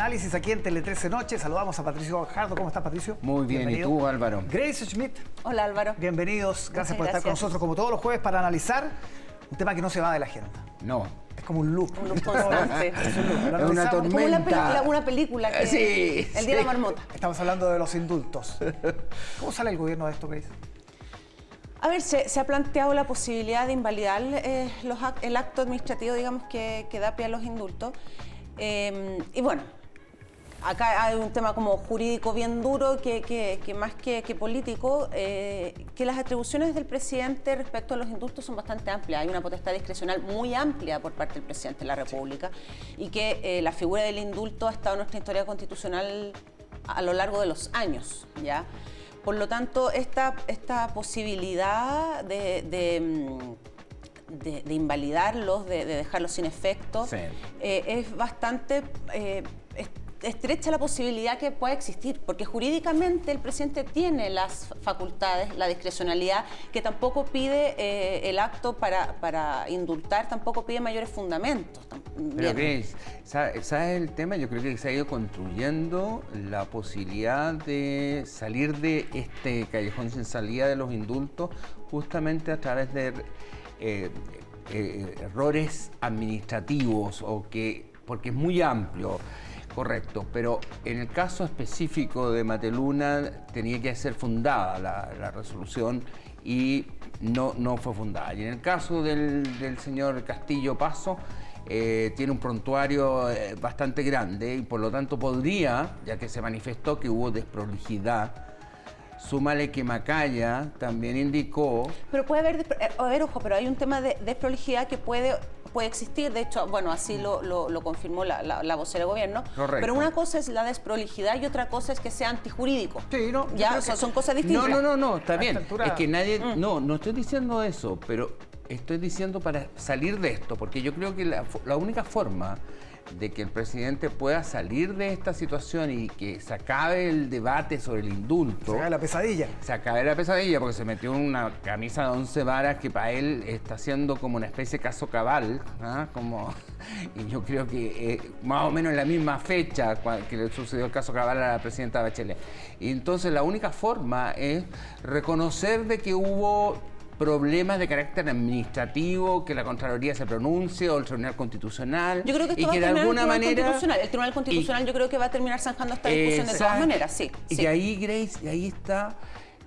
análisis aquí en Tele 13 Noche. Saludamos a Patricio Gajardo. ¿Cómo estás, Patricio? Muy bien, bienvenido. ¿Y tú, Álvaro? Grace Schmidt. Hola, Álvaro. Bienvenidos. Gracias por estar con nosotros como todos los jueves para analizar un tema que no se va de la agenda. No. Es como un loop. Un loop constante. Es un loop. Es una tormenta. Como una película que... Sí, El Día de la Marmota. Estamos hablando de los indultos. ¿Cómo sale el gobierno de esto, Grace? A ver, se ha planteado la posibilidad de invalidar el acto administrativo, digamos, que da pie a los indultos. Y bueno, acá hay un tema como jurídico bien duro que más que político, que las atribuciones del presidente respecto a los indultos son bastante amplias. Hay una potestad discrecional muy amplia por parte del presidente de la República y que la figura del indulto ha estado en nuestra historia constitucional a lo largo de los años, ¿ya? Por lo tanto, esta posibilidad de invalidarlos, de dejarlos sin efecto, sí, es bastante estrecha la posibilidad que pueda existir, porque jurídicamente el presidente tiene las facultades, la discrecionalidad, que tampoco pide el acto para indultar, tampoco pide mayores fundamentos. Pero Grace, ¿sabes el tema? Yo creo que se ha ido construyendo la posibilidad de salir de este callejón sin salida de los indultos justamente a través de errores administrativos, porque es muy amplio. Correcto, pero en el caso específico de Mateluna tenía que ser fundada la resolución y no fue fundada. Y en el caso del señor Castillo Paso, tiene un prontuario bastante grande y por lo tanto podría, ya que se manifestó que hubo desprolijidad, súmale que Macaya también indicó... Pero puede haber, ojo, pero hay un tema de desprolijidad que puede existir, de hecho, bueno, así lo confirmó la vocera de gobierno. Correcto. Pero una cosa es la desprolijidad y otra cosa es que sea antijurídico. Sí, no. Ya, o sea, son cosas distintas. No, está bien. Es que nadie... No estoy diciendo eso, pero estoy diciendo para salir de esto, porque yo creo que la única forma de que el presidente pueda salir de esta situación y que se acabe el debate sobre el indulto. Se acabe la pesadilla. Se acabe la pesadilla porque se metió en una camisa de 11 varas que para él está siendo como una especie de caso cabal, ¿ah? Y yo creo que más o menos en la misma fecha que le sucedió el caso cabal a la presidenta Bachelet. Y entonces la única forma es reconocer de que hubo problemas de carácter administrativo, que la Contraloría se pronuncie o el Tribunal Constitucional. Yo creo que esto y va que a de terminar alguna manera el Tribunal Constitucional yo creo que va a terminar zanjando esta discusión de todas maneras, sí. Y que ahí, Grace, ahí está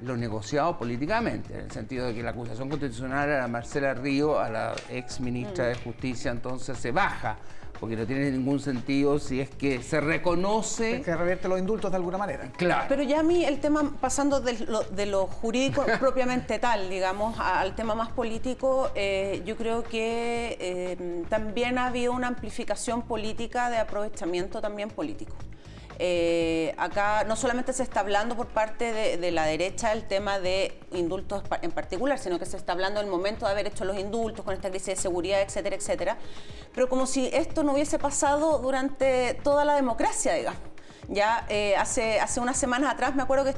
lo negociado políticamente, en el sentido de que la acusación constitucional a la Marcela Río, a la ex ministra de Justicia, entonces se baja, porque no tiene ningún sentido si es que se reconoce... Es que revierte los indultos de alguna manera. Claro. Pero ya a mí el tema, pasando de lo jurídico propiamente tal, digamos, al tema más político, yo creo que también ha habido una amplificación política de aprovechamiento también político. Acá no solamente se está hablando por parte de la derecha el tema de indultos en particular, sino que se está hablando del momento de haber hecho los indultos con esta crisis de seguridad, etcétera, etcétera. Pero como si esto no hubiese pasado durante toda la democracia, digamos. Ya hace unas semanas atrás me acuerdo que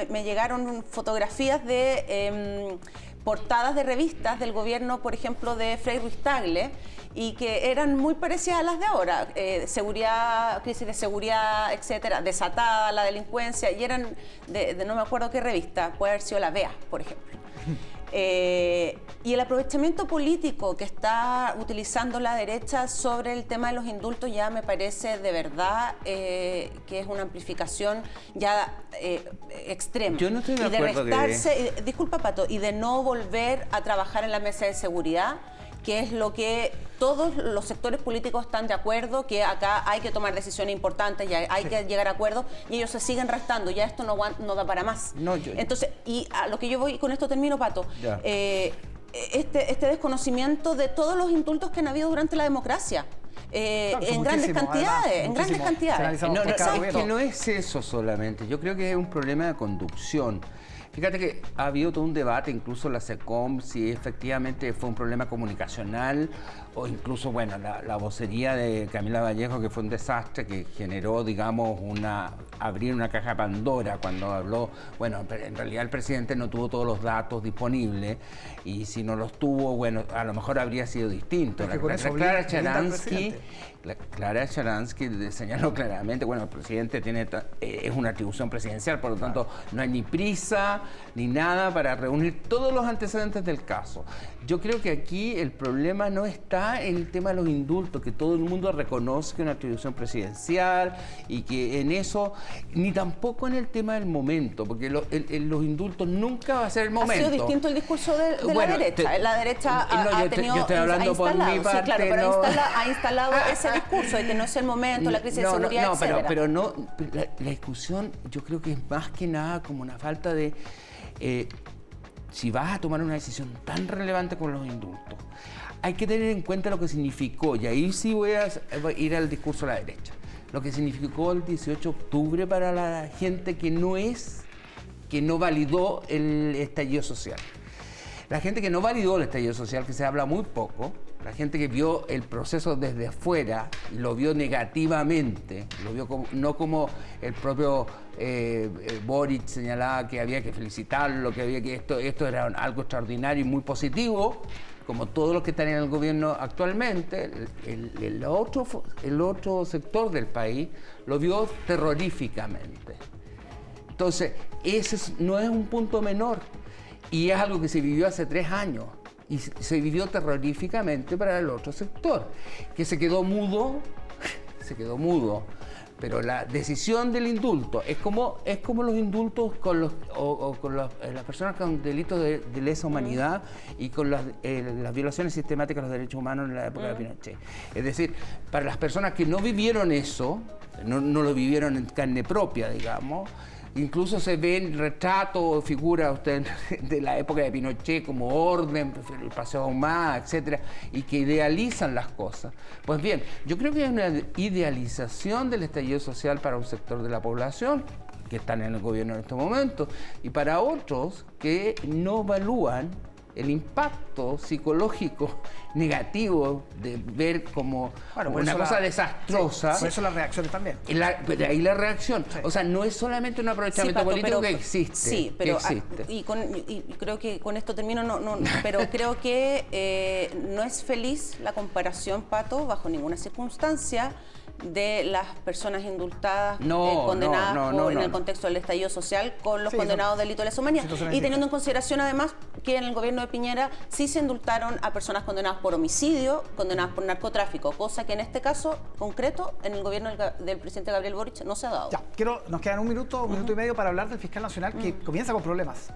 me llegaron fotografías de portadas de revistas del gobierno, por ejemplo, de Frei Ruiz-Tagle, y que eran muy parecidas a las de ahora, seguridad, crisis de seguridad, etcétera, desatada la delincuencia, y eran de no me acuerdo qué revista, puede haber sido la BEA, por ejemplo. Y el aprovechamiento político que está utilizando la derecha sobre el tema de los indultos ya me parece de verdad que es una amplificación ya extrema. Yo no estoy de acuerdo. Disculpa, Pato, y de no volver a trabajar en la mesa de seguridad, que es lo que todos los sectores políticos están de acuerdo, que acá hay que tomar decisiones importantes, y hay que llegar a acuerdos, y ellos se siguen restando, ya esto no da para más. Entonces, y a lo que yo voy, con esto termino, Pato, este desconocimiento de todos los indultos que han habido durante la democracia. En grandes cantidades, No, es que no es eso solamente, yo creo que es un problema de conducción. Fíjate que ha habido todo un debate, incluso la SECOM, si efectivamente fue un problema comunicacional o incluso, bueno, la vocería de Camila Vallejo, que fue un desastre, que generó, digamos, abrir una caja de Pandora cuando habló. Bueno, en realidad el presidente no tuvo todos los datos disponibles y si no los tuvo, bueno, a lo mejor habría sido distinto. Clara Sharansky señaló claramente, bueno, el presidente es una atribución presidencial, por lo tanto no hay ni prisa ni nada para reunir todos los antecedentes del caso. Yo creo que aquí el problema no está en el tema de los indultos, que todo el mundo reconoce que es una atribución presidencial y que en eso, ni tampoco en el tema del momento, porque los indultos nunca va a ser el momento. Ha sido distinto el discurso de la derecha. La derecha ha tenido... Yo estoy hablando por mi parte. Sí, claro, pero ha instalado ese discurso de que no es el momento, la crisis de seguridad, etcétera. Pero no, la discusión yo creo que es más que nada como una falta de... si vas a tomar una decisión tan relevante como los indultos, hay que tener en cuenta lo que significó, y ahí sí voy a ir al discurso de la derecha, lo que significó el 18 de octubre para la gente que no validó el estallido social. La gente que no validó el estallido social, que se habla muy poco, la gente que vio el proceso desde afuera, lo vio negativamente, lo vio no como el propio Boric señalaba que había que felicitarlo, que esto era algo extraordinario y muy positivo, como todos los que están en el gobierno actualmente. El otro sector del país lo vio terroríficamente. Entonces, ese no es un punto menor. Y es algo que se vivió hace 3 años y se vivió terroríficamente para el otro sector, que se quedó mudo, pero la decisión del indulto es como los indultos con las personas con delitos de lesa humanidad y con las violaciones sistemáticas de los derechos humanos en la época de Pinochet. Es decir, para las personas que no vivieron eso, no lo vivieron en carne propia, digamos. Incluso se ven retratos, figuras de la época de Pinochet como Orden, el Paseo Ahumada, etcétera, y que idealizan las cosas. Pues bien, yo creo que hay una idealización del estallido social para un sector de la población que están en el gobierno en estos momentos y para otros que no evalúan el impacto psicológico negativo de ver como una cosa desastrosa. Sí, por eso las reacciones también. De ahí la reacción. Sí. O sea, no es solamente un aprovechamiento político que existe. Sí, pero y creo que con esto termino, pero creo que no es feliz la comparación, Pato, bajo ninguna circunstancia, de las personas indultadas, condenadas en el contexto del estallido social con los condenados de delito de lesa humanidad. Y teniendo en consideración además que en el gobierno de Piñera sí se indultaron a personas condenadas por homicidio, condenadas por narcotráfico, cosa que en este caso concreto en el gobierno del presidente Gabriel Boric no se ha dado. Ya, nos quedan un minuto y medio para hablar del fiscal nacional que comienza con problemas.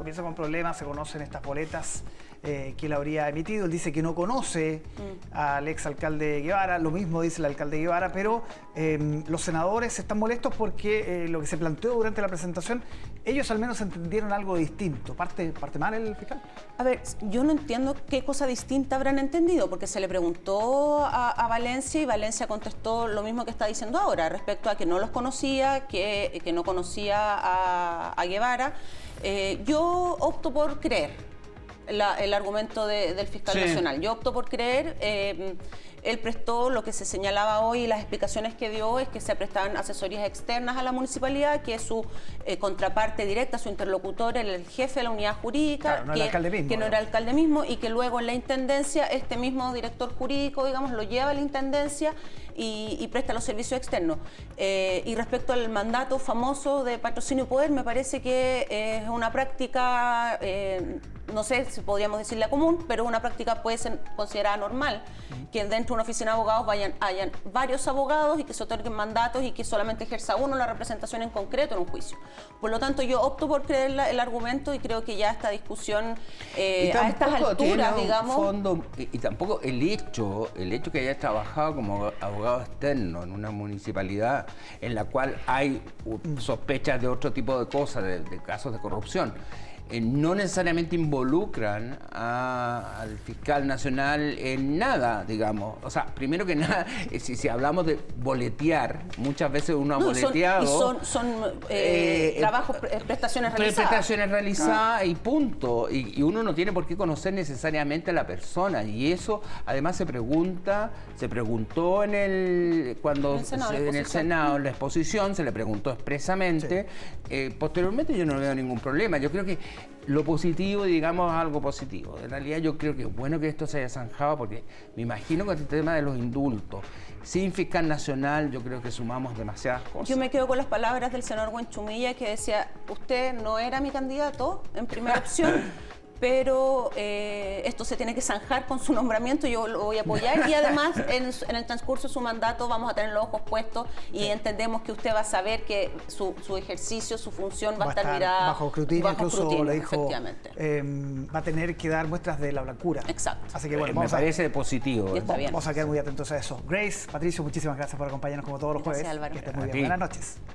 Se conocen estas boletas que él habría emitido. Él dice que no conoce al exalcalde Guevara, lo mismo dice el alcalde Guevara, pero los senadores están molestos porque lo que se planteó durante la presentación, ellos al menos entendieron algo distinto. ¿Parte mal el fiscal? A ver, yo no entiendo qué cosa distinta habrán entendido, porque se le preguntó a Valencia y Valencia contestó lo mismo que está diciendo ahora, respecto a que no los conocía, que no conocía a Guevara. Yo opto por creer el argumento del fiscal nacional. Yo opto por creer, él prestó lo que se señalaba hoy y las explicaciones que dio es que se prestaban asesorías externas a la municipalidad, que su contraparte directa, su interlocutor, era el jefe de la unidad jurídica, claro, que no era alcalde mismo y que luego en la intendencia este mismo director jurídico, digamos, lo lleva a la intendencia y presta los servicios externos. Y respecto al mandato famoso de patrocinio y poder, me parece que es una práctica, no sé si podríamos decirla común, pero una práctica puede ser considerada normal, que dentro de una oficina de abogados hayan varios abogados y que se otorguen mandatos y que solamente ejerza uno la representación en concreto en un juicio. Por lo tanto, yo opto por creer el argumento y creo que ya esta discusión a estas alturas, digamos... Y tampoco el hecho que haya trabajado como abogado externo en una municipalidad en la cual hay sospechas de otro tipo de cosas, de casos de corrupción, no necesariamente involucran al fiscal nacional en nada, digamos. O sea, primero que nada, si hablamos de boletear, muchas veces uno ha boleteado. Son trabajos, prestaciones realizadas. Prestaciones realizadas y punto. Y uno no tiene por qué conocer necesariamente a la persona. Y eso, además, se preguntó en el Senado, en la exposición, se le preguntó expresamente. Sí. Posteriormente yo no veo ningún problema. Yo creo que lo positivo, digamos, es algo positivo. En realidad yo creo que es bueno que esto se haya zanjado porque me imagino que este tema de los indultos, sin fiscal nacional, yo creo que sumamos demasiadas cosas. Yo me quedo con las palabras del senador Buenchumilla que decía, usted no era mi candidato en primera opción, pero esto se tiene que zanjar con su nombramiento, yo lo voy a apoyar y además en el transcurso de su mandato vamos a tener los ojos puestos y entendemos que usted va a saber que su ejercicio, su función va a estar mirada bajo escrutinio, incluso le dijo, efectivamente. Va a tener que dar muestras de la blancura. Exacto. Así que bueno, me parece positivo. Vamos a quedar muy atentos a eso. Grace, Patricio, muchísimas gracias por acompañarnos como todos los jueves. Gracias, Álvaro. Que estén muy bien. Buenas noches.